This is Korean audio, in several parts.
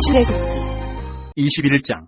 출애굽기 21장.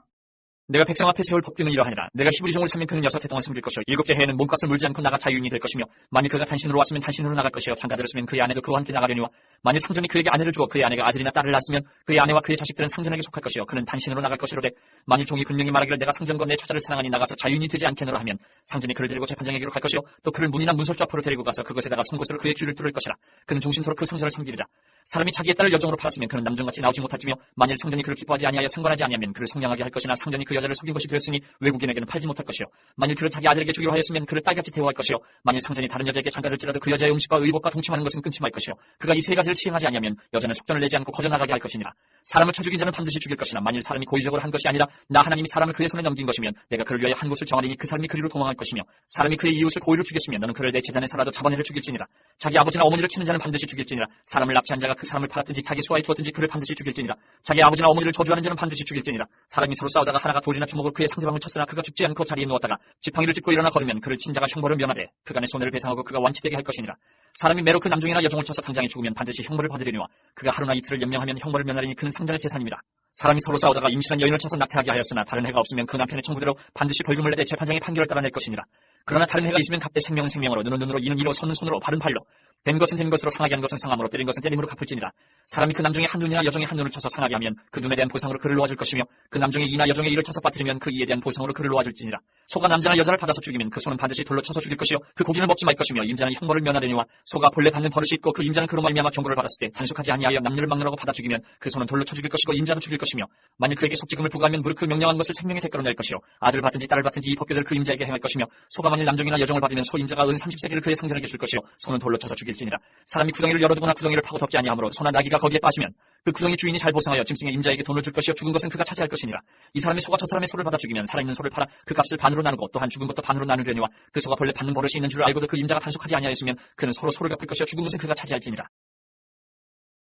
내가 백성 앞에 세울 법규는 이러하니라. 내가 히브리 종을 삼는 그는 6해 동안 섬길 것이요 7째 해에는 몸값을 물지 않고 나가 자유인이 될 것이며, 만일 그가 단신으로 왔으면 단신으로 나갈 것이요 장가들을 쓰면 그의 아내도 그와 함께 나가려니와, 만일 상전이 그에게 아내를 주어 그의 아내가 아들이나 딸을 낳았으면 그의 아내와 그의 자식들은 상전에게 속할 것이요 그는 단신으로 나갈 것이로되, 만일 종이 분명히 말하기를 내가 상전과 내 처자를 사랑하니 나가서 자유인이 되지 않겠노라 하면, 상전이 그를 데리고 재판장에게로 갈 것이요 또 그를 문이나 문설주 앞으로 데리고 가서 그것에다가 송곳으로 그의 귀를 뚫을 것이라. 그는 종신토록 그 상전을 섬기리라. 사람이 자기의 딸을 여종으로 팔았으면 그는 남종같이 나오지 못할지며, 만일 상전이 그를 기뻐하지 아니하여 상관하지 아니하면 그를 성량하게 할 것이나, 상전이 그 여자를 속인 것이 되었으니 외국인에게는 팔지 못할 것이요 만일 그를 자기 아들에게 주기로 하였으면 그를 딸같이 대우할 것이요 만일 상전이 다른 여자에게 장가들지라도 그 여자의 음식과 의복과 동침하는 것은 끊지 말 것이요 그가 이 세 가지를 시행하지 아니하면 여자는 속전을 내지 않고 거저나가게 할 것이니라. 사람을 쳐 죽인 자는 반드시 죽일 것이나, 만일 사람이 고의적으로 한 것이 아니라 나 하나님이 사람을 그의 손에 넘긴 것이면 내가 그를 위하여 한 곳을 정하리니 그 사람이 그리로 도망할 것이며, 사람이 그의 이웃을 고의로 죽였으면 너는 그를 내 재단에 살아도 잡아내려 죽일지니라. 자기 아버지나 어머니를 치는 자는 반드시 죽일지니라. 사람을 납치한 자가 그 사람을 팔았든지 자기 수하에 두었든지 그를 반드시 죽일지니라. 자기 아버지나 어머니를 저주하는 자는 반드시 죽일지니라. 사람이 서로 싸우다가 하나가 돌이나 주먹으로 그의 상대방을 쳤으나 그가 죽지 않고 자리에 누웠다가 지팡이를 짚고 일어나 걸으면 그를 친 자가 형벌을 면하되 그간의 손해를 배상하고 그가 완치되게 할 것이니라. 사람이 매로 그 남종이나 여종을 쳐서 당장에 죽으면 반드시 형벌을 받으려니와, 그가 하루나 이틀을 연명하면 형벌을 면하리니 그는 상전의 재산입니다. 사람이 서로 싸우다가 임신한 여인을 쳐서 낙태하게 하였으나 다른 해가 없으면 그 남편의 청구대로 반드시 벌금을 내되 재판장의 판결을 따라 낼 것이니라. 그러나 다른 해가 있으면 값대 생명은 생명으로, 눈은 눈으로, 이는 이로, 손은 손으로, 발은 발로, 된 것은 된 것으로, 상하게 한 것은 상함으로, 때린 것은 때림으로 갚을지니라. 사람이 그 남종의 한 눈이나 여종의 한 눈을 쳐서 상하게 하면 그 눈에 대한 보상으로 그를 놓아줄 것이며, 그 남종의 이나 여종의 이를 쳐서 빠뜨리면 그 이에 대한 보상으로 그를 놓아줄지니라. 소가 남자나 여자를 받아서 죽이면 그 소는 반드시 돌로 쳐서 죽일 것이요 그 고기를 먹지 말 것이며, 임자는 형벌을 면하려니와, 소가 본래 받는 버릇이 있고 그 임자는 그로 말미암아 경고를 받았을 때 단속하지 아니하여 남녀를 막론하고 받아 죽이면 그 소는 돌로 쳐 죽일 것이고 임자도 죽일 것이며, 만일 그에게 속지금을 부과하면 무릇 그 명령한 것을 생명의 대가로 낼 것이요 아들을 받든지 딸을 받든지 이 법규들을 그 임자에게 행할 것이며, 소가 만일 남종이나 여종을 받으면 소 임자가 은 30세기를 그의 상전에게 줄 것이요 소는 돌로 쳐서 죽일지니라. 사람이 구덩이를 열어두거나 구덩이를 파고 덮지 아니하므로 소나 나귀가 거기에 빠지면 그 구덩이 주인이 잘 보상하여 짐승의 임자에게 돈을 줄 것이요 죽은 것은 그가 차지할 것이니라. 이 사람이 소가 저 사람의 소를 받아 죽이면 살아있는 소를 팔아 그 값을 반으로 나누고, 또한 죽은 것도 반으로 나누려니와, 그 소가 본래 받는 버릇이 있는 줄 알고도 그 임자가 단속하지 아니하였으면 그는 서로 소를 갚을 것이요 죽은 것은 그가 차지할지니라.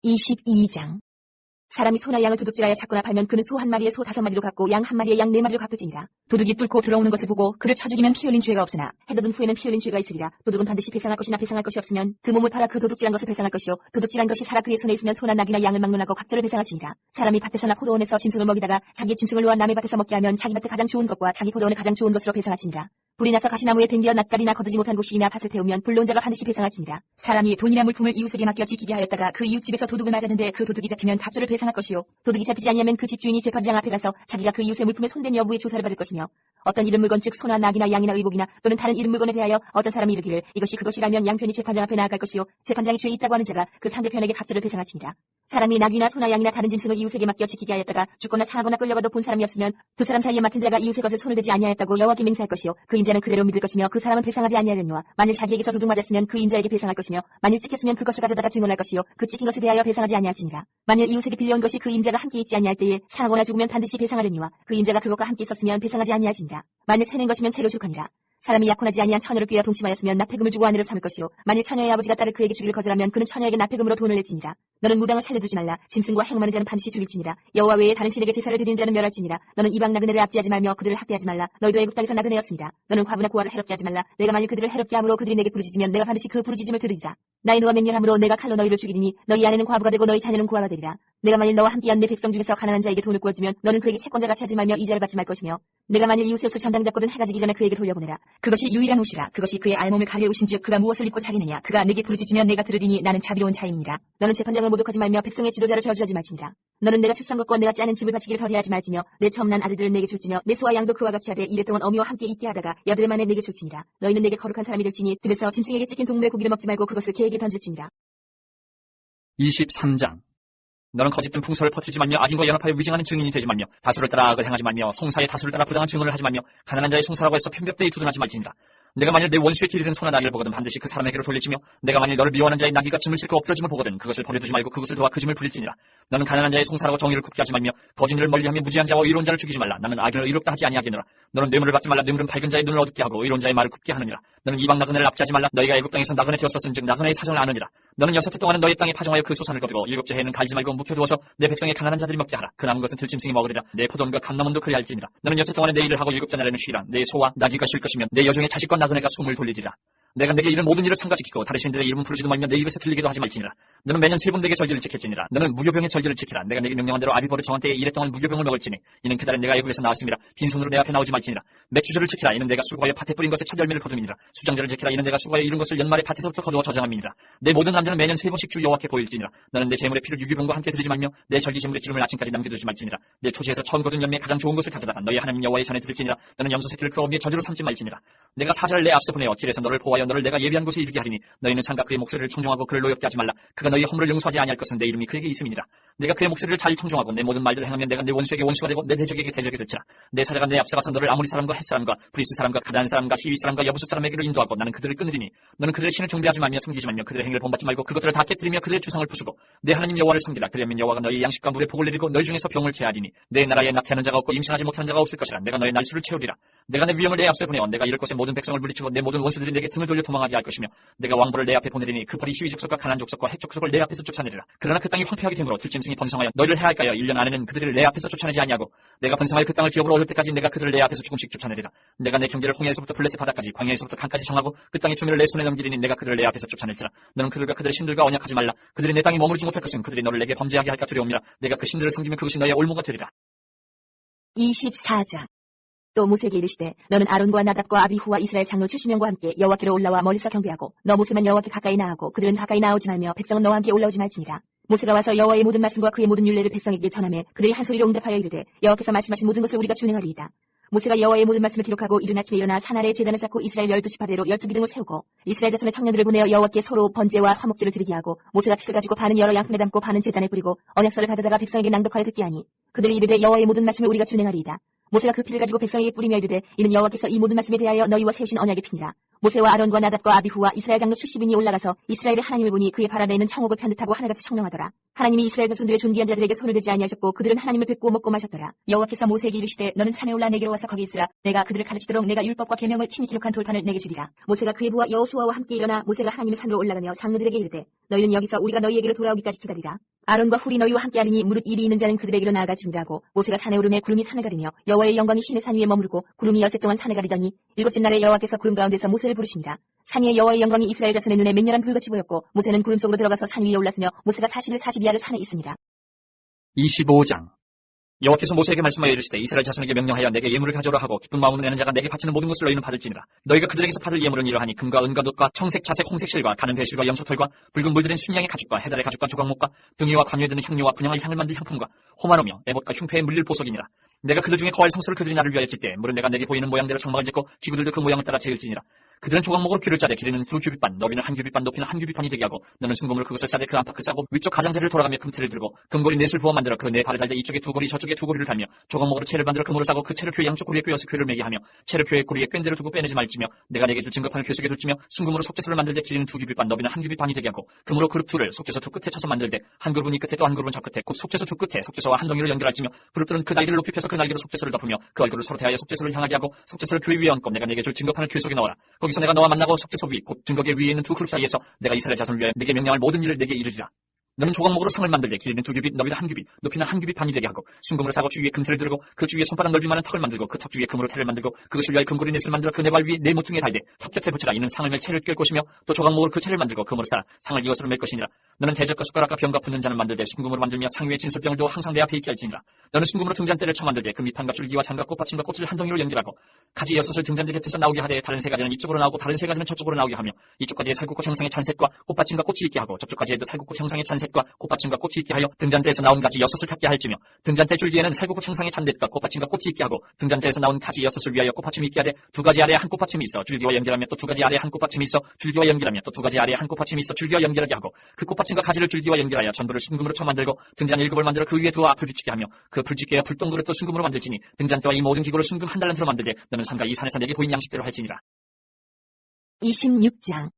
22장. 사람이 소나 양을 도둑질하여 잡거나 팔면 그는 소 한 마리에 소 5마리로 갚고 양 한 마리에 양 4마리로 갚을지니라. 도둑이 뚫고 들어오는 것을 보고 그를 쳐 죽이면 피 흘린 죄가 없으나 해돋은 후에는 피 흘린 죄가 있으리라. 도둑은 반드시 배상할 것이나 배상할 것이 없으면 그 몸을 팔아 그 도둑질한 것을 배상할 것이요 도둑질한 것이 살아 그의 손에 있으면 소나 낙이나 양을 막론하고 각절을 배상할지니라. 사람이 밭에서나 포도원에서 짐승을 먹이다가 자기 짐승을 놓아 남의 밭에서 먹게 하면 자기 밭에 가장 좋은 것과 자기 포도원에 가장 좋은 것으로 배상할지니라. 불이 나서 가시나무에 댕겨 낯가리나 거두지 못한 곡식이나 밭을 태우면 불러온 자가 반드시 배상할지니라. 사람이 돈이나 물품을 이웃에게 맡겨 지키게 하였다가 그 이웃집에서 도둑을 맞았는데 그 도둑이 잡히면 갑절을 배상할 것이요 도둑이 잡히지 아니하면 그 집주인이 재판장 앞에 가서 자기가 그 이웃의 물품에 손댄 여부에 조사를 받을 것이며, 어떤 이름 물건 즉 소나 낙이나 양이나 의복이나 또는 다른 이름 물건에 대하여 어떤 사람이 이르기를 이것이 그것이라면 양편이 재판장 앞에 나아갈 것이요 재판장이 죄 있다고 하는 자가 그 상대편에게 갑절을 배상할지니라. 사람이 낙이나 소나 양이나 다른 짐승을 이웃에게 맡겨 지키게 하였다가 죽거나 상하거나 끌려가도 본 사람이 없으면 두 사람 사이에 맡은 자가 이웃의 것에 손을 대지 아니하였다고 여호와께 맹세할 것이요 그 인자는 그대로 믿을 것이며 그 사람은 배상하지 아니하려니와, 만일 자기에게서 도둑 맞았으면 그 인자에게 배상할 것이며, 만일 찍혔으면 그것을 가져다가 증언할 것이요 그 찍힌 것에 대하여 배상하지 아니할지니라. 만일 이웃에게 빌려온 것이 그 임자가 함께 있지 아니할 때에 상하거나 죽으면 반드시 배상하려니와, 그 임자가 그것과 함께 있었으면 배상하지 아니할지니라. 만일 새낸 것이면 새로 줄거니라. 사람이 약혼하지 아니한 처녀를 꾀어 동침하였으면 납폐금을 주고 아내를 삼을 것이요 만일 처녀의 아버지가 딸을 그에게 주기를 거절하면 그는 처녀에게 납폐금으로 돈을 낼지니라. 너는 무당을 살려두지 말라. 짐승과 행음하는 자는 반드시 죽일지니라. 여호와 외에 다른 신에게 제사를 드리는 자는 멸할지니라. 너는 이방 나그네를 압제하지 말며 그들을 학대하지 말라. 너희도 애굽 땅에서 나그네였습니다. 너는 과부나 고아를 해롭게 하지 말라. 내가 만일 그들을 해롭게 함으로 그들이 내게 부르짖으면 내가 반드시 그 부르짖음을 들으리라. 나의 노가 맹렬함으로 내가 칼로 너희를 죽이리니 너희 아내는 과부가 되고 너희 자녀는 고아가 되리라. 내가 만일 너와 함께한 내 백성 중에서 가난한 자에게 돈을 구워주면 너는 그에게 채권자같이 하지 말며 이자를 받지 말 것이며, 내가 만일 이웃의 옷을 전당 잡거든 해가 지기 전에 그에게 돌려보내라. 그것이 유일한 옷이라. 그것이 그의 알몸을 가려우신즉 그가 무엇을 입고 자기느냐. 그가 내게 부르짖으면 내가 들으리니 나는 자비로운 자임이니라. 너는 재판장을 모독하지 말며 백성의 지도자를 저주하지 말지니라. 너는 내가 출산 것과 내가 짜는 집을 바치기를 더해하지 말지며 내 처음 난 아들들을 내게 줄지며 내 소와 양도 그와 같이 하되 이랫동안 어미와 함께 있게 하다가 여드레 만에 내게 줄지니라. 너희는 내게 거룩한 사람이 될지니 들에서 짐승에게 찍힌 동물의 고기를 먹지 말고 그것을 개에게 던질지니라. 23장. 너는 거짓된 풍설을 퍼뜨리지 말며 악인과 연합하여 위증하는 증인이 되지 말며 다수를 따라 악을 행하지 말며 송사의 다수를 따라 부당한 증언을 하지 말며 가난한 자의 송사라고 해서 편벽되이 두둔하지 말지니라. 내가 만일 내 원수의 길 잃은 소나 나귀를 보거든 반드시 그 사람에게로 돌리지며, 내가 만일 너를 미워하는 자의 나귀가 짐을 싣고 엎드러짐을 보거든 그것을 버려두지 말고 그것을 도와 그 짐을 부릴지니라. 너는 가난한 자의 송사라고 정의를 굽게 하지 말며 거짓일을 멀리하며 무지한 자와 의로운 자를 죽이지 말라. 나는 악인을 의롭다 하지 아니하겠노라. 너는 뇌물을 받지 말라. 뇌물은 밝은 자의 눈을 어둡게 하고 의로운 자의 말을 굽게 하느니라. 너는 이방 나그네를 압제하지 말라. 너희가 애굽 땅에서 나그네 되었었은즉 나그네의 사정을 아느니라. 너는 6해 동안은 너희 땅에 파종하여 그 소산을 거두고 7째 해에는 갈지 말고 묵혀두어서 내 백성의 가난한 자들이 먹게 하라. 그 남은 것은 들짐승이 먹으리라. 내 포도원과 감나문도 그리할지니라. 너는 6해 동안에 내 일을 하고 7째 날에는 쉬라. 내 소와 나귀가 쉴 것이며 내 여종의 자식과 나그네가 숨을 돌리리라. 내가 내게 이런 모든 일을 삼가지키고 다른 신들의 이름은 부르지도 말며 내 입에서 들리기도 하지 말지니라. 너는 매년 3번 내게 절기를 지킬지니라. 너는 무교병의 절기를 지키라. 내가 내게 명령한 대로 아비보를 정한 때에 2래 동안 무교병을 먹을지니 이는 그달에 내가 애굽에서 나왔음이라. 빈손으로 내 앞에 나오지 말지니라. 맥주절을 지키라. 이는 내가 수고하여 밭에 뿌린 것의 첫 열매를 거둠이니라. 수장절을 지키라. 이는 내가 수고하여 이룬 것을 연말에 밭에서부터 거두어 저장함이니라. 내 모든 남자는 매년 3번씩 주 여호와께 보일지니라. 너는 내 제물의 피를 유교병과 함께 드리지 말며 내 절기 제물의 기름을 아침까지 남겨두지 말지니라. 내 토지에서 처음 거둔 열매 가장 좋은 것을 가져다가 너희 하나님 여호와의 전에 드릴지니라. 너는 염소 새끼를 그 어미의 저주로 삼지 말지니라. 내가 사자를 내 앞서 보내어 길에서 너를 보호하여 너를 내가 예비한 곳에 이르게 하리니 너희는 상가 그의 목소리를 청종하고 그를 노엽게 하지 말라. 그가 너희 허물을 용서하지 아니할 것은 내 이름이 그에게 있음이니라. 내가 그의 목소리를 잘 청종하고 내 모든 말들을 행하면 내가 내 원수에게 원수가 되고 내 대적에게 대적이 될지라. 내 사자가 내 앞서가서 너를 아모리 사람과 헷 사람과 브리스 사람과 가단 사람과 히위 사람과 여부스 사람에게로 인도하고 나는 그들을 끊으리니 너는 그들의 신을 경배하지 말며 섬기지 말며 그들의 행위를 본받지 말고 그것들을 다 깨뜨리며 그들의 주상을 부수고 내 하나님 여호와를 섬기라. 그리하면 여호와가 너희 양식과 물에 복을 내리고 너희 중에서 병을 제하리니 내 나라에 낙태하는 자가 없고 임신하지 못하는 자가 없을 것이라. 내가 너의 날수를 채우리라. 내가 내 위엄을 내 앞에 보내어 내가 이럴 것에 모든 백성을 물리치고 내 모든 원수들이 내게 등을 돌려 도망하게 할 것이며 내가 왕벌을 내 앞에 보내리니 그 벌이 히위 족속과 가나안 족속과 헷 족속을 내 앞에서 쫓아내리라. 그러나 그 땅이 황폐하게 되므로 들짐승이 번성하여 너희를 해할까요? 1년 안에는 그들을 내 앞에서 쫓아내지 아니하고 내가 번성하여 그 땅을 기업으로 얻을 때까지 내가 그들을 내 앞에서 조금씩 쫓아내리라. 내가 내 경계를 홍해에서부터 블레셋 바다까지 광야에서부터 강까지 정하고 그 땅의 주민을 내 손에 넘기리니 내가 그들을 내 앞에서 쫓아낼지라. 너는 그들과 그들의 신들과 언약하지 말라. 그들이 내 땅에 머무르지 못할 것은 그들이 너를 내게 범죄하게 할까 두려움이라. 내가 그 신들을 섬기면 그것이 너의 올무가 되리라. 24장. 또 모세에게 이르시되 너는 아론과 나답과 아비후와 이스라엘 장로 70명과 함께 여호와께로 올라와 멀리서 경배하고 너 모세만 여호와께 가까이 나아가고 그들은 가까이 나오지 말며 백성은 너와 함께 올라오지 말지니라. 모세가 와서 여호와의 모든 말씀과 그의 모든 율례를 백성에게 전하매 그들이 한 소리로 응답하여 이르되 여호와께서 말씀하신 모든 것을 우리가 준행하리이다. 모세가 여호와의 모든 말씀을 기록하고 이른 아침에 일어나 산 아래에 제단을 쌓고 이스라엘 12지파대로 12기둥을 세우고 이스라엘 자손의 청년들을 보내어 여호와께 서로 번제와 화목제를 드리게 하고 모세가 피를 가지고 반은 여러 양푼에 담고 반은 제단에 뿌리고 언약서를 가져다가 백성에게 낭독하여 듣게 하니 그들이 이르되 여호와의 모든 말씀을 우리가 준행하리이다. 모세가 그 피를 가지고 백성에게 뿌리며 이르되 이는 여호와께서 이 모든 말씀에 대하여 너희와 세우신 언약의 피니라. 모세와 아론과 나답과 아비후와 이스라엘 장로 70인이 올라가서 이스라엘의 하나님을 보니 그의 발 아래에 있는 청옥을 편듯하고 하늘같이 청명하더라. 하나님이 이스라엘 자손들의 존귀한 자들에게 손을 대지 아니하셨고 그들은 하나님을 뵙고 먹고 마셨더라. 여호와께서 모세에게 이르시되 너는 산에 올라 내게로 와서 거기 있으라. 내가 그들을 가르치도록 내가 율법과 계명을 친히 기록한 돌판을 내게 주리라. 모세가 그의 부하 여호수아와 함께 일어나 모세가 하나님의 산으로 올라가며 장로들에게 이르되 너희는 여기서 우리가 너희에게로 돌아오기까지 기다리라. 아론과 훌이 너희와 함께 하리니 무릇 일이 있는 자는 그들에게로 나아가 준비하고 모세가 산에 오르매 구름이 산을 가리며 여호와의 영광이 신의 산 위에 머무르고 구름이 여세 동안 산을 가리더니 일곱째 날에 여호와께서 구름 가운데서 모세를 부르시니라. 산 위에 여호와의 영광이 이스라엘 자손의 눈에 맹렬한 불같이 보였고 모세는 구름 속으로 들어가서 산 위에 올랐으며 모세가 40일 42야를 산에 있으니라. 25장. 여호와께서 모세에게 말씀하여 이르시되 이스라엘 자손에게 명령하여 내게 예물을 가져오라 하고 기쁜 마음으로 내는 자가 내게 바치는 모든 것을 너희는 받을지니라. 너희가 그들에게서 받을 예물은 이러하니 금과 은과 놋과 청색 자색 홍색 실과 가는 배실과 염소털과 붉은 물들인 순양의 가죽과 해달의 가죽과 조각목과 등이와 관유에 드는 향료와 분향을 향을 만들 향품과 호마노며 에봇과 흉패에 물릴 보석이니라. 내가 그들 중에 거할 성소를 그들이 나를 위하여 짓되 물은 내가 내게 보이는 모양대로 장막을 짓고 기구들도 그 모양을 따라 지을지니라. 그들은 조각목으로 귀를 짜되 길이는 2규빗반 너비는 1규빗반 높이는 1규빗반이 되게 하고 너는 순금으로 그것을 싸되 그 안팎을 싸고 위쪽 가장자리를 돌아가며 금틀을 들고 금고리 넷을 부어 만들어 그 네 발을 달되 이쪽에 두 고리 저쪽에 두 고리를 달며 조각목으로 채를 만들어 금으로 싸고 그 채를 표 양쪽 고리에 꿰어서 궤를 매게 하며 채를 표의 고리에 꿰대를 두고 빼내지 말지며 내가 내게 줄 증거판을 궤 속에 둘지며 순금으로 속죄소를 만들되 길이는 2규빗반 너비는 1규빗반이 되게 하고 금으로 그룹 둘을 속죄소 두 끝에 쳐서 만들되 한 그룹은 이 끝에 또 한 그룹은 저 끝에 곧 속죄소 두 끝에 속죄소와 한 덩이로 연결할지며 그룹들은 그 날개를 높이 펴서 그 날개로 속죄소를 덮으며 그 얼굴을 서로 대하여 속죄소를 향하게 하고 속죄소를 궤 위에 얹고 내가 내게 줄 증거판을 궤 속에 넣어라. 거기서 내가 너와 만나고 속죄소 위 곧 증거궤 위에 있는 두 그룹 사이에서 내가 이스라엘 자손을 위하여 내게 명령할 모든 일을 내게 이르리라. 너는 조각목으로 성을 만들되 길이는 2규빗 너비는 1규빗 높이는 1규빗반이 되게 하고 순금으로 싸고 주위에 금틀을 두르고 그 주위에 손바닥 넓이만한 턱을 만들고 그 턱 주위에 금으로 태를 만들고 그것을 위하여 금고리 넷을 만들어 그 네 발 위에 네 모퉁이에 달되 턱 곁에 붙이라. 이는 상을 맬 채를 꿰 것이며 또 조각목으로 그 채를 만들고 금으로 싸 상을 이것으로 맬 것이니라. 너는 대적과 숟가락과 병과 붓는 잔을 만들되 순금으로 만들며 상 위에 진설병을 두어 항상 내 앞에 있게 할지니라. 너는 순금으로 등잔대를 쳐 만들되 그 밑판과 줄기와 잔과 꽃받침과 꽃을 한 덩이로 연결하고 가지 6을 등잔대 곁에서 나오게 하되 다른 세 가지는 이쪽으로 나오고 다른 세 가지는 저쪽으로 나오게 하며 이쪽 가지에 살구꽃 형상의 잔색과 꽃받침과 꽃이 있게 하고 저쪽 가지에도 살구꽃 형상의 잔색과 꽃받침과 꽃이 있게 하여 등잔대에서 나온 가지 6을 갖게 할지며 등잔대 줄기에는 살구꽃 형상의 잔댓과 꽃받침과 꽃이 있게 하고 등잔대에서 나온 가지 6을 위하여 꽃받침이 있게 하되 두 가지 아래에 한 꽃받침이 있어 줄기와 연결하며 또 두 가지 아래에 한 꽃받침이 있어 줄기와 연결하며 또 두 가지 아래에 한 꽃받침이 있어 줄기와 연결하게 하고 그 꽃받침과 가지를 줄기와 연결하여 전부를 순금으로 쳐 만들고 등잔 1급을 만들어 그 위에 두어 앞을 비추게 하며 그 불짓게와 불똥그릇도 순금으로 만들지니 등잔대와 이 모든 기구를 순금 한 달란트로 만들되 너는 삼가 이 산에서 내게 보인 양식대로 할지니라. 26장.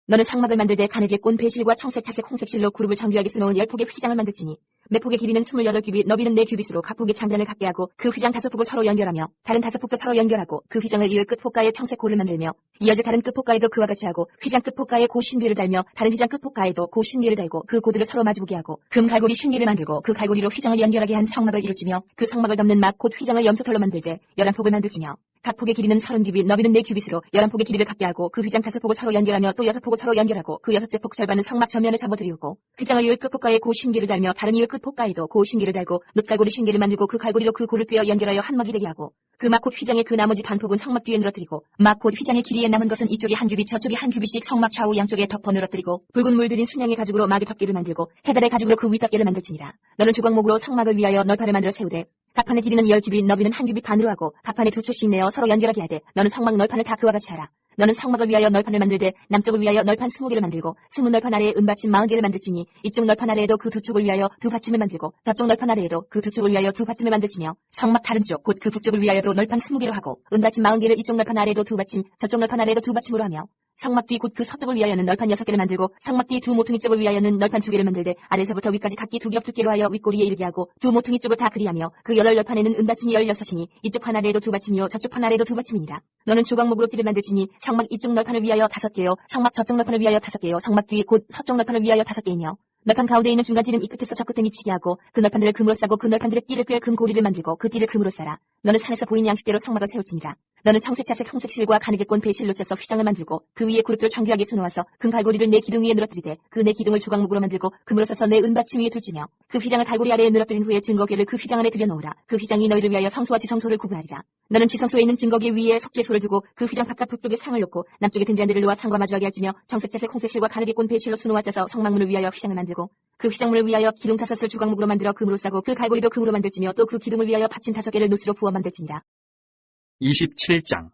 너는 상막을 만들되 가늘게 꼰 배실과 청색 자색 홍색 실로 그룹을 정교하게 수놓은 10폭의 휘장을 만들지니 매 폭의 길이는 28규빗 너비는 4규빗으로 각 폭의 장단을 갖게 하고 그 휘장 5폭을 서로 연결하며 다른 5폭도 서로 연결하고 그 휘장을 이을 끝폭가에 청색 고를 만들며 이어져 다른 끝폭가에도 그와 같이 하고 휘장 끝폭가에 고 신귀를 달며 다른 휘장 끝폭가에도 고 신귀를 달고 그 고들을 서로 마주보게 하고 금 갈고리 신귀를 만들고 그 갈고리로 휘장을 연결하게 한 성막을 이룰지며 그 성막을 덮는 막 곧 휘장을 염소털로 만들되 11폭을 만들지며 각 폭의 길이는 30규빗, 너비는 4규빗으로 11폭의 길이를 갖게 하고 그 휘장 5폭을 서로 연결하며 또 6폭을 서로 연결하고 그 6째 폭 절반은 성막 전면에 접어들이우고 휘장을 이을 끝폭가에 고 쉰기를 달며 다른 이을 끝폭가에도 고 쉰기를 달고 놋갈고리 쉰기를 만들고 그 갈고리로 그 고를 꿰어 연결하여 한막이 되게 하고 그 막곧 휘장의 그 나머지 반폭은 성막 뒤에 늘어뜨리고 막곧 휘장의 길이에 남은 것은 이쪽이 1규빗 저쪽이 1규빗씩 성막 좌우 양쪽에 덮어 늘어뜨리고 붉은 물들인 순양의 가죽으로 막의 덮개를 만들고 해달의 가죽으로 그 윗덮개를 만들지니라. 너는 주광목으로 성막을 위하여 널판을 만들어 세우되 각 판의 길이는 10규빗, 너비는 1규빗 반으로 하고 각 판에 2초씩 내어 서로 연결하게 하되 너는 성막 널판을 다 그와 같이 하라. 너는 성막을 위하여 널판을 만들되 남쪽을 위하여 널판 20개를 만들고 20널판 아래에 은받침 40개를 만들지니 이쪽 널판 아래에도 그 두 쪽을 위하여 두 받침을 만들고 저쪽 널판 아래에도 그 두 쪽을 위하여 두 받침을 만들지며 성막 다른 쪽 곧 그 북쪽을 위하여도 널판 20개로 하고 은받침 40개를 이쪽 널판 아래에도 두 받침 저쪽 널판 아래에도 두 받침으로 하며 성막 뒤 곧 그 서쪽을 위하여는 널판 6개를 만들고 성막 뒤 두 모퉁이 쪽을 위하여는 널판 2개를 만들되 아래서부터 위까지 각기 두 겹 두께로 하여 윗꼬리에 이르게 하고 두 모퉁이 쪽을 다 그리하며 그 8널판에는 은받침이 16이니 이쪽 판 아래에도 두 받침이요 저쪽 판 아래에도 두 받침이니라. 너는 조각목으로 띠를 만들지니 성막 이쪽 널판을 위하여 5개요 성막 저쪽 널판을 위하여 5개요 성막 뒤 곧 서쪽 널판을 위하여 5개이며 널판 가운데 있는 중간 띠는 이 끝에서 저 끝에 미치게 하고 그 널판들을 금으로 싸고 그 널판들의 띠를 꿰 금 고리를 만들고 그 띠를 금으로 싸라. 너는 산에서 보인 양식대로 성막을 세울지니라. 너는 청색 자색 홍색 실과 가느게 꼰 배실로 쪄서 휘장을 만들고 그 위에 그룹들을 정교하게 수놓아서 금 갈고리를 네 기둥 위에 늘어뜨리되 그 네 기둥을 조각목으로 만들고 금으로 싸서 네 은받침 위에 둘지며 그 휘장을 갈고리 아래에 늘어뜨린 후에 증거궤를 그 휘장 안에 들여놓으라. 그 휘장이 너희를 위하여 성소와 지성소를 구분하리라. 너는 지성소에 있는 증거궤 위에 속죄소를 두고 그 휘장 바깥 북쪽에 상을 놓고 남쪽에 등잔대를 놓아 상과 마주하게 할지며 청색 자색 홍색 실과 가느게 꼰 배실로 수놓아 짜서 성막문을 위하여 휘장을 만들고 그 휘장문을 위하여 기둥 5을 조각목으로 만들어 금으로 싸고 그 갈고리도 금으로 만들지며 또 그 기둥을 위하여 받침 5개를 노스로 부어 만들지니라. 27장.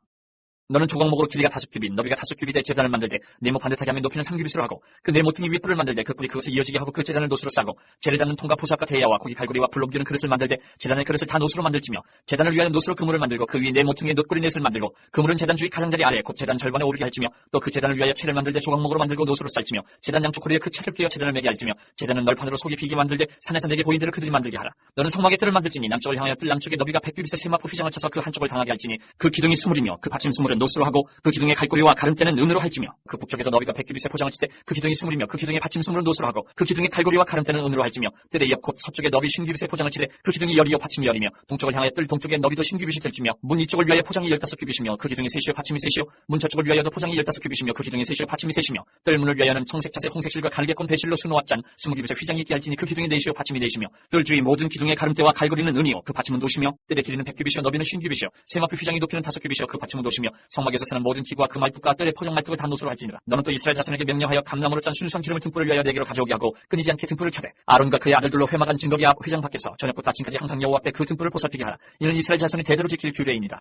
너는 조각목으로 길이가 5규빗, 너비가 5규빗의 제단을 만들되 네모 반듯하게 하면 높이는 3규빗으로 하고 그 네 모퉁이 윗불을 만들되 그 뿔이 그것에 이어지게 하고 그 제단을 노수로 싸고 재를 담는 통과 포삭과 대야와 고기 갈고리와 불 옮기는 그릇을 만들되 제단의 그릇을 다 노수로 만들지며 제단을 위하여 노수로 그물을 만들고 그 위 네 모퉁이의 놋고리 넷을 만들고 그물은 제단 주위 가장자리 아래 곧 제단 절반에 오르게 할지며 또 그 제단을 위하여 채를 만들되 조각목으로 만들고 노수로 쌀지며 제단 양쪽 고리에 그 채를 끼어 제단을 매게 할지며 제단은 널판으로 속이 비게 만들되 산에서 내게 보인 대로 그들이 만들게 하라. 너는 성막의 뜰을 만들지니 남쪽을 향하여 뜰 남쪽에 너비가 100규빗의 세마포 휘장을 쳐서 그 한쪽을 당하게 할지니 그 기둥이 20이며 그 받침 20은 노수로 하고 그 기둥의 갈고리와 가름대는 은으로 할지며 그 북쪽에도 너비가 100규빗의 포장을 치되 그 기둥이 20이며 그 기둥의 받침 20은 노수로 하고 그 기둥의 갈고리와 가름대는 은으로 할지며 뜰의 옆 곧 서쪽에 너비 50규빗의 포장을 치되 그 기둥이 10이요 받침이 10이며 동쪽을 향하여 뜰 동쪽에 너비도 50규빗이 될지며 문 이쪽을 위하여 포장이 15규빗이며 그 기둥이 3이요 받침이 3이요 문 저쪽을 위하여도 포장이 15규빗이며 그 기둥이 3이요 받침이 3이며 뜰 문을 위하여는 청색 자색 홍색 실과 가르게 꼰 배실로 수놓아 짠 20규빗의 휘장이 있게 할지니 그 기둥이 4이요 받침이 4이며 뜰 주위 모든 기둥의 가름대와 갈고리는 은이요 그 받침은 도시며 뜰의 길이는 100규빗이요 너비는 50규빗이요 세마포 휘장이 높이는 5규빗이요 그 받침은 도시며 성막에서 쓰는 모든 기구와 그 말뚝과 뜰의 포장 말뚝을 다 노수로 할지니라. 너는 또 이스라엘 자손에게 명령하여 감나무로 짠 순수한 기름을 등불을 위하여 내게로 가져오게 하고 끊이지 않게 등불을 켜되 아론과 그의 아들들로 회막한 증거기 앞 휘장 밖에서 저녁부터 아침까지 항상 여호와 앞에 그 등불을 보살피게 하라. 이는 이스라엘 자손이 대대로 지킬 규례이니라.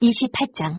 28장.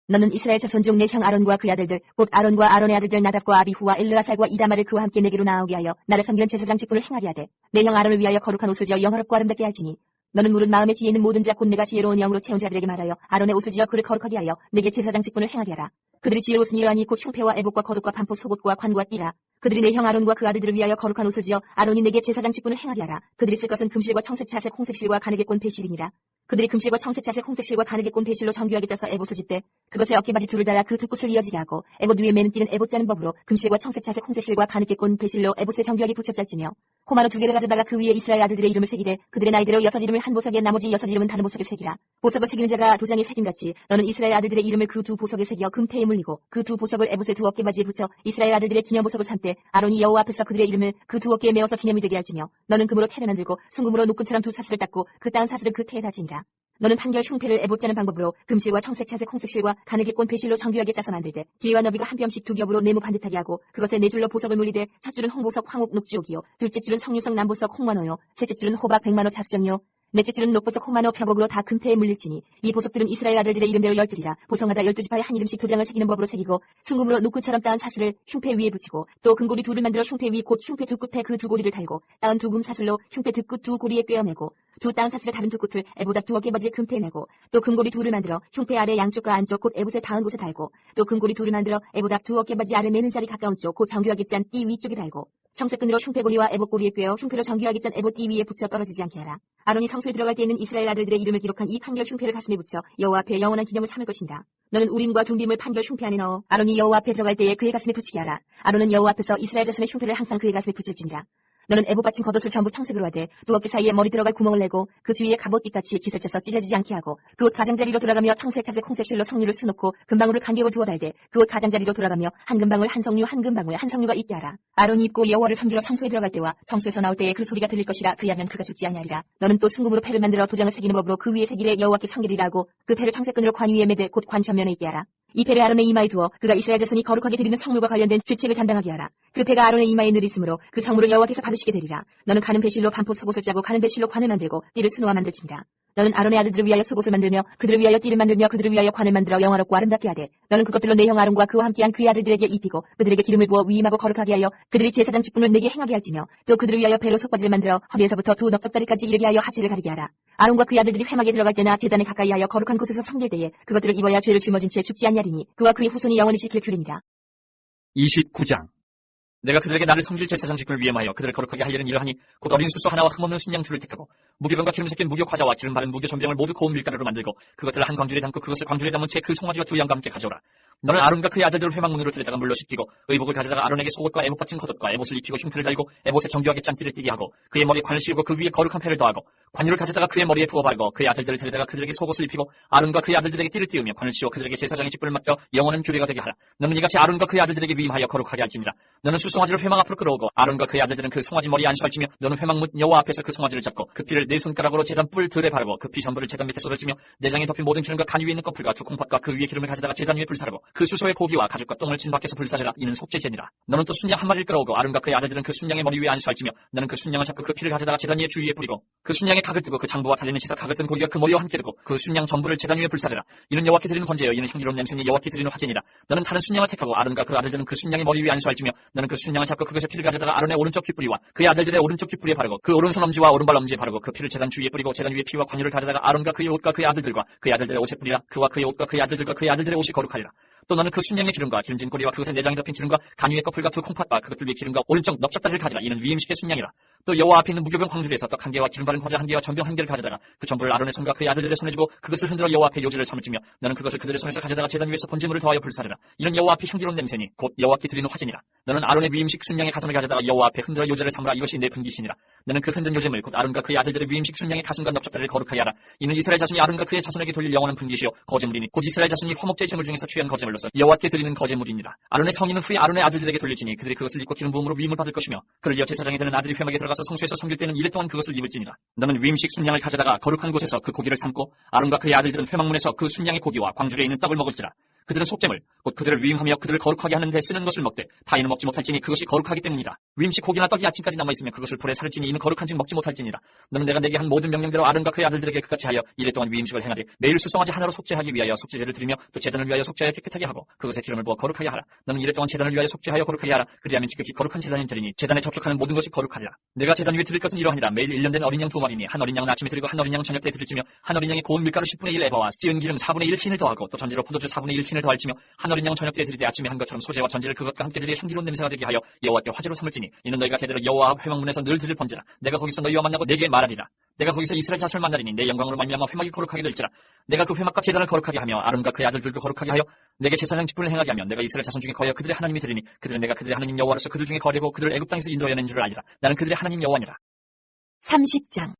너는 이스라엘 자손 중 내 형 아론과 그 아들들 곧 아론과 아론의 아들들 나답과 아비후와 엘르아살과 이다말을 그와 함께 내게로 나오게 하여 나를 섬기는 제사장 직분을 행하게 하되 내 형 아론을 위하여 거룩한 옷을 지어 영화롭고 아름답게 할지니 너는 물은 마음에 지혜 있는 모든 자 곧 내가 지혜로운 영으로 채운 자들에게 말하여 아론의 옷을 지어 그를 거룩하게 하여 내게 제사장 직분을 행하게 하라. 그들이 지혜로운 이러하니 곧 흉패와 애복과 겉옷과 반포 속옷과 관과 띠라. 그들이 내 형 아론과 그 아들들을 위하여 거룩한 옷을 지어 아론이 내게 제사장 직분을 행하게 하라. 그들이 쓸 것은 금실과 청색 자색 홍색 실과 가느게 꼰 배실이니라. 그들이 금실과 청색 자색 홍색 실과 가느게 꼰 배실로 정교하게 짜서 에봇을 짓되 그것에 어깨바지 둘을 달아 그 두 끝을 이어지게 하고 에봇 위에 매는 띠는 에봇 짜는 법으로 금실과 청색 자색 홍색 실과 가느게 꼰 배실로 에봇에 정교하게 붙여 짤지며 호마노 2개를 가져다가 그 위에 이스라엘 아들들의 이름을 새기되 그들의 나이대로 6 이름을 한 보석에 나머지 6 이름은 다른 보석에 새기라. 보석을 새기는 자가 도장에 새김같이 너는 이스라엘 아들들의 이름을 그 두 보석에 새겨 금태에 물리고 그 두 보석을 에봇의 두 어깨바지에 붙여 이스라엘 아들들의 기념 보석을 삼되 아론이 여호와 앞에서 그들의 이름을 그 두 어깨에 메어서 기념이 되게 할지며 너는 금으로 태를 만들고 순금으로 노끈처럼 두 사슬을 닦고 그 따은 사슬을 그 태에 다지니라. 너는 판결 흉패를 에봇 짜는 방법으로 금실과 청색 자색 홍색 실과 가느게 꼰 배실로 정교하게 짜서 만들되 길이와 너비가 한 뼘씩 두 겹으로 네모 반듯하게 하고 그것에 네 줄로 보석을 물리되 첫 줄은 홍보석 황옥 녹주옥이요 둘째 줄은 성유석 남보석 홍만호요 셋째 줄은 호박 백만호 자수정이요 넷째 줄은 녹보석 홍만호 표복으로 다 금태에 물릴지니 이 보석들은 이스라엘 아들들의 이름대로 12이라. 보석마다 12지파에 한 이름씩 도장을 새기는 법으로 새기고 순금으로 노끈처럼 따은 사슬을 흉패 위에 붙이고 또 금고리 둘을 만들어 흉패 위 곧 흉패 두 끝에 그 두 고리를 달고 따은 두 금 사슬로 흉패 득끝 두 고리에 꿰어매고 두 따은 사슬의 다른 두 끝을 에봇 앞 두 어깨바지에 금태에 매고 또 금고리 둘을 만들어 흉패 아래 양쪽과 안쪽 곧 에봇의 닿은 곳에 달고 또 금고리 둘을 만들어 에봇 앞 두 어깨바지 아래 매는 자리 가까운 쪽 곧 정교하게 짠 띠 위쪽에 달고 청색끈으로 흉패고리와 에봇고리에 꿰어 흉패로 정교하게 짠 에봇 띠 위에 붙여 떨어지지 않게 하라. 아론이 성소에 들어갈 때에는 이스라엘 아들들의 이름을 기록한 이 판결 흉패를 가슴에 붙여 여호와 앞에 영원한 기념을 삼을 것이니라. 너는 우림과 둠빔을 판결 흉패 안에 넣어 아론이 여호와 앞에 들어갈 때에 그의 가슴에 붙이게 하라. 아론은 여호와 앞에서 이스라엘 자손의 흉패를 항상 그의 가슴에 붙일지니라. 너는 애복 받친 겉옷을 전부 청색으로 하되 두 어깨 사이에 머리 들어갈 구멍을 내고 그 주위에 갑옷깃같이 깃을 짜서 찢어지지 않게 하고 그 옷 가장자리로 돌아가며 청색, 차색, 홍색 실로 성류를 수놓고 금방울을 간격을 두어 달되 그 옷 가장자리로 돌아가며 한 금방울 한 성류 한 금방울 한 성류가 있게 하라. 아론이 입고 여호와를 섬기러 성소에 들어갈 때와 성소에서 나올 때에 그 소리가 들릴 것이라. 그리하면 그가 죽지 아니하리라. 너는 또 순금으로 패를 만들어 도장을 새기는 법으로 그 위에 새기래 여호와께 성결이라 하고 그 패를 청색끈으로 관 위에 매되 곧 관 전면에 있게 하라. 이 패를 아론의 이마에 두어 그가 이스라엘 자손이 거룩하게 드리는 성물과 관련된 죄책을 담당하게 하라. 그 패가 아론의 이마에 늘 있으므로 그 성물을 여호와께서 받으시게 되리라. 너는 가는 배실로 반포 속옷을 짜고 가는 배실로 관을 만들고 띠를 수놓아 만들지니라. 너는 아론의 아들들을 위하여 속옷을 만들며 그들을 위하여 띠를 만들며 그들을 위하여 관을 만들어 영화롭고 아름답게 하되 너는 그것들로 내 형 아론과 그와 함께한 그의 아들들에게 입히고 그들에게 기름을 부어 위임하고 거룩하게 하여 그들이 제사장 직분을 내게 행하게 할지며 또 그들을 위하여 배로 속바지를 만들어 허리에서부터 두 넓적다리까지 이르게 하여 하체를 가리게 하라. 아론과 그의 아들들이 회막에 들어갈 때나 제단에 가까이 하여 거룩한 곳에서 섬길 때에 그것들을 입어야 죄를 짊어진 채 죽지 아니하리니 그와 그의 후손이 영원히 지킬 규례니라. 29장. 내가 그들에게 나를 섬길 제사장 직분을 위임하여 그들을 거룩하게 하려는 일을 하니 곧 어린 수소 하나와 흠없는 순양 둘을 택하고 무교병과 기름 섞인 무교 과자와 기름 바른 무교 전병을 모두 고운 밀가루로 만들고 그것들을 한 광주리에 담고 그것을 광주리에 담은 채 그 송아지와 두 양과 함께 가져오라. 너는 아론과 그의 아들들을 회막문으로 들여다가 물로 씻기고 의복을 가져다가 아론에게 속옷과 애복 받친 겉옷과 애봇을 입히고 흉패를 달고 애봇에 정교하게 짠띠를 띠게 하고 그의 머리에 관을 씌우고 그 위에 거룩한 패를 더하고 관유를 가져다가 그의 머리에 부어 바르고 그의 아들들을 데려다가 그들에게 속옷을 입히고 아론과 그의 아들들에게 띠를 띄우며 관을 씌워 그들에게 제사장의 직분을 맡겨 영원한 규례가 되게 하라. 너는 이같이 아론과 그의 아들들에게 위임하여 거룩하게 할지니라. 너는 수송아지를 회막 앞으로 끌어오고 아론과 그의 아들들은 그 송아지 머리에 안수할지며 너는 회막문 여호와 앞에서 그 송아지를 잡고 그 피를 네 손가락으로 제단 뿔 들에 바르고 그 피 전부를 제단 밑에 쏟아지며 내장에 덮인 모든 기름과 간 위에 있는 꺼풀과 두 콩팥과 그 위에 기름을 가져다가 제단 위에 불사르고 그 수소의 고기와 가죽과 똥을 진 밖에서 불사르라. 이는 속죄제니라. 너는 또 순양 한 마리를 끌어오고 아론과 그의 아들들은 그 순양의 머리 위에 안수할지며 너는 그 순양을 잡고 그 피를 가져다가 제단 위에 주위에 뿌리고 그 순양의 각을 뜨고 그 장부와 달리는 시사 각을 뜬 고기가 그 머리와 함께 뜨고 그 순양 전부를 제단 위에 불사르라. 이는 여호와께 드리는 번제여 이는 향기로운 냄새니 여호와께 드리는 화제니라. 너는 다른 순양을 택하고 아론과 그 아들들은 그 순양의 머리 위에 안수할지며 너는 그 순양을 잡고 그것의 피를 가져다가 아론의 오른쪽 귓뿌리와 그의 아들들의 오른쪽 귓뿌리에 바르고 그 오른손 엄지와 오른발 엄지에 바르고 그 피를 제단 주위에 뿌리고 제단 위에 피와 관유를 가져다가 아론과 그의 옷과 그의 아들들과 그의 아들들의 옷에 뿌리라. 그와 그의 옷과 그의 아들들과 그의 아들들의 옷이 거룩하리라. 또 너는 그 순양의 기름과 기름진 꼬리와 그것에 내장이 덮인 기름과 간 위의 꺼풀과 두 콩팥과 그것들 위에 기름과 오른쪽 넓적다리를 가지라. 이는 위임식의 순양이라. 또 여호와 앞에 있는 무교병 광주리에서 떡 한 개와 기름 바른 과자 한 개와 전병 한 개를 가져다가 그 전부를 아론의 손과 그의 아들들의 손에 주고 그것을 흔들어 여호와 앞에 요제를 삼을지며 너는 그것을 그들의 손에서 가져다가 제단 위에서 번제물을 더하여 불사르라. 이는 여호와 앞에 향기로운 냄새니 곧 여호와께 드리는 화제니라. 너는 아론의 위임식 순양의 가슴을 가져다가 여호와 앞에 흔들어 요제를 삼으라. 이것이 내 분깃이니라. 너는 그 흔든 요제물 곧 아론과 그의 아들들의 위임식 순양의 가슴과 넓적다리를 거룩하게 하라. 이는 이스라엘 자손이 아론과 그의 자손에게 돌릴 영원한 분깃이요 거제물이니 곧 이스라엘 자손이 화목제 제물 중에서 취한 거제물로서 여호와께 드리는 거제물이니라. 아론의 성인은 후에 아론의 아들들에게 돌릴지니 그들이 그것을 입고 기름 부음으로 위임을 받을 것이며 그를 제사장이 되는 아들이 회막에 들어가서 성소에서 섬길 때는 이래 동안 그것을 입을지니라. 너는 위임식 순양을 가져다가 거룩한 곳에서 그 고기를 삶고 아론과 그의 아들들은 회막문에서 그 순양의 고기와 광주리에 있는 떡을 먹을지라. 그들은 속죄물 곧 그들을 위임하며 그들을 거룩하게 하는 데 쓰는 것을 먹되 타인은 먹지 못할지니 그것이 거룩하기 때문이다. 위임식 고기나 떡이 아침까지 남아있으면 그것을 불에 살을지니 이는 거룩한즉 먹지 못할지니라. 너는 내가 내게 한 모든 명령대로 아론과 그의 아들들에게 그같이 하여 이래 동안 위임식을 행하되 매일 수송아지 하나로 속죄하기 위하여 속죄제를 드리며 또 제단을 위하여 속죄하여 깨끗하게 하고 그것에 기름을 부어 거룩하게 하라. 너는 이래 동안 제단을 위하여 속죄하여 거룩하게 하라. 그리하면 지극히 거룩한 제단이 되리니 제단에 접촉하는 모든 것이 거룩하리라. 내가 제단 위에 드릴 것은 이러하니라. 매일 1년 된 어린 양 2마리니 한 어린 양은 아침에 드리고 한 어린 양은 저녁 때 드릴지며 한 어린 양이 고운 밀가루 10분의 1 에바와 찌은 기름 4분의 1 흰을 더하고 또 전제로 포도주 4분의 1 흰을 더할지며 한 어린 양은 저녁 때 드릴 때 아침에 한 것처럼 소재와 전제를 그것과 함께 드릴 향기로운 냄새가 되게 하여 여호와께 화제로 삼을지니 이는 너희가 대대로 여호와 회막문에서 늘 드릴 번제라. 내가 거기서 너희와 만나고 내게 말하리라. 내가 거기서 이스라엘 자손을 만나리니 내 영광으로 말미암아 회막이 거룩하게 될지라. 내가 그 회막과 제단을 거룩하게 하며 아론과 그의 아들들도 거룩하게 하여 내게 제사장 직분을 행하게 하면 내가 이스라엘 자손 중에 거하여 그들의 하나님이 되리니 그들은 내가 그들의 하나님 여호와로서 그들 중에 거하려고 그들을 애굽 땅에서 인도하여 낸 줄을 알리라. 나는 그들의 하나님 여호와니라. 30장.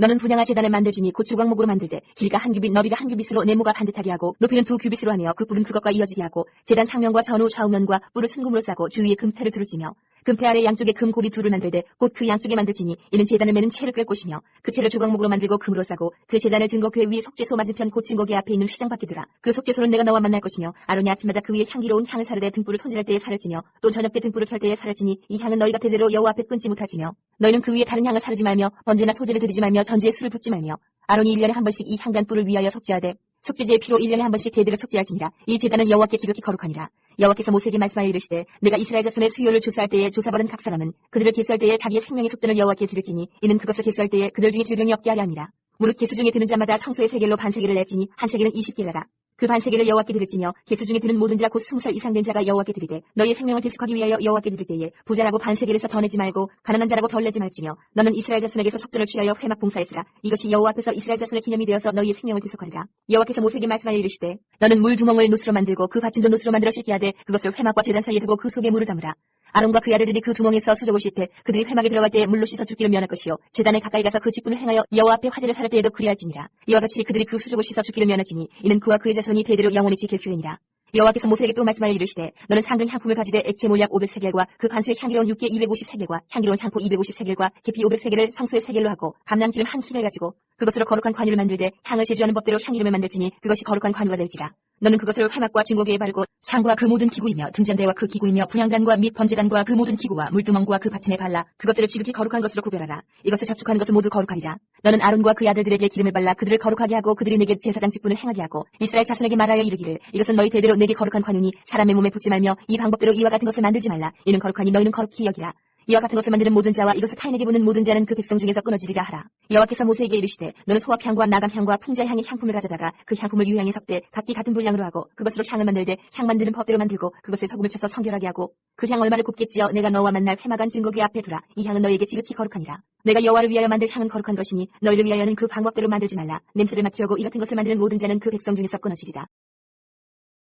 너는 분향아 제단을 만들지니 곧 조각목으로 만들되 길이가 한 규빗 너비가 한 규빗으로 네모가 반듯하게 하고 높이는 2규빗으로 하며 그 뿔은 그것과 이어지게 하고 제단 상면과 전후 좌우면과 뿔을 순금으로 싸고 주위에 금태를 두르지며 금태 아래 양쪽에 금고리 둘을 만들되 곧 그 양쪽에 만들지니 이는 제단을 매는 채를 꿰 곳이며 그 채를 조각목으로 만들고 금으로 싸고 그 제단을 증거궤 위에 속죄소 맞은편 곧 증거궤 앞에 있는 휘장 밖에 두라. 그 속죄소는 내가 너와 만날 것이며 아론이 아침마다 그 위에 향기로운 향을 사르되 등불을 손질할 때에 살을 찌며 또 저녁 때 등불을 켤 때에 살을 찌니 이 향은 너희가 대대로 여호와 앞에 끊지 못할지며 너희는 그 위에 다른 향을 사르지 말며 번제나 소제를 드리지 말며 전제에 술을 붓지 말며 아론이 1년에 한 번씩 이 향단불을 위하여 속죄하되 속죄제의 피로 1년에 한 번씩 대대로 속죄할지니라. 이 제단은 여호와께 지극히 거룩하니라. 여호와께서 모세에게 말씀하여 이르시되 내가 이스라엘 자손의 수요를 조사할 때에 조사받은 각 사람은 그들을 계수할 때에 자기의 생명의 속전을 여호와께 드릴지니 이는 그것을 계수할 때에 그들 중에 질병이 없게 하려 함이라. 무릇 계수 중에 드는 자마다 성소의 세겔로 반세겔을 낼지니 한 세겔은 20게라라. 그 반세계를 여호와께 드릴지며 계수 중에 드는 모든 자 곧 20살 이상 된 자가 여호와께 드리되 너희의 생명을 대속하기 위하여 여호와께 드릴 때에 부자라고 반세계에서 더 내지 말고 가난한 자라고 덜 내지 말지며 너는 이스라엘 자손에게서 속전을 취하여 회막 봉사했으라. 이것이 여호와 앞에서 이스라엘 자손의 기념이 되어서 너희의 생명을 대속하리라. 여호와께서 모세에게 말씀하여 이르시되 너는 물 두멍을 노수로 만들고 그 받침도 노수로 만들어 씻게 하되 그것을 회막과 제단 사이에 두고 그 속에 물을 담으라. 아론과 그의 아들들이 그 두멍에서 수족을 씻되 그들이 회막에 들어갈 때에 물로 씻어 죽기를 면할 것이요 제단에 가까이 가서 그 직분을 행하여 여호와 앞에 화제를 살할 때에도 그리할지니라. 이와 같이 그들이 그 수족을 씻어 죽기를 면할지니 이는 그와 그의 자손이 대대로 영원히 지킬 규례니라. 여호와께서 모세에게 또 말씀하여 이르시되 너는 상근 향품을 가지되 액체 몰약 500세겔과 그 간수의 향기로운 육개 250세겔과 향기로운 장포 250세겔과 계피 500세겔을 성소의 세겔로 하고 감람기름 한 흰을 가지고 그것으로 거룩한 관유를 만들되 향을 제주하는 법대로 향기름을 만들지니 그것이 거룩한 관유가 될지라. 너는 그것을 회막과 증거기에 바르고 상과 그 모든 기구이며 등잔대와 그 기구이며 분향단과 및 번제단과 그 모든 기구와 물두멍과 그 받침에 발라 그것들을 지극히 거룩한 것으로 구별하라. 이것을 접촉하는 것은 모두 거룩하리라. 너는 아론과 그의 아들들에게 기름을 발라 그들을 거룩하게 하고 그들이 내게 제사장 직분을 행하게 하고 이스라엘 자손에게 말하여 이르기를 이것은 너희 대대로 내게 거룩한 관유니 사람의 몸에 붙지 말며 이 방법대로 이와 같은 것을 만들지 말라. 이는 거룩하니 너희는 거룩히 여기라. 이와 같은 것을 만드는 모든 자와 이것을 타인에게 보는 모든 자는 그 백성 중에서 끊어지리라 하라. 여호와께서 모세에게 이르시되 너는 소합향과 나감향과 풍자향의 향품을 가져다가 그 향품을 유향에 섞되 각기 같은 분량으로 하고 그것으로 향을 만들되 향 만드는 법대로 만들고 그것을 소금을 쳐서 성결하게 하고 그 향 얼마를 곱게 찌어 내가 너와 만날 회막안 증거기 앞에 두라. 이 향은 너희에게 지극히 거룩하니라. 내가 여호와를 위하여 만들 향은 거룩한 것이니 너희를 위하여는 그 방법대로 만들지 말라. 냄새를 맡으려고 이 같은 것을 만드는 모든 자는 그 백성 중에서 끊어지리라.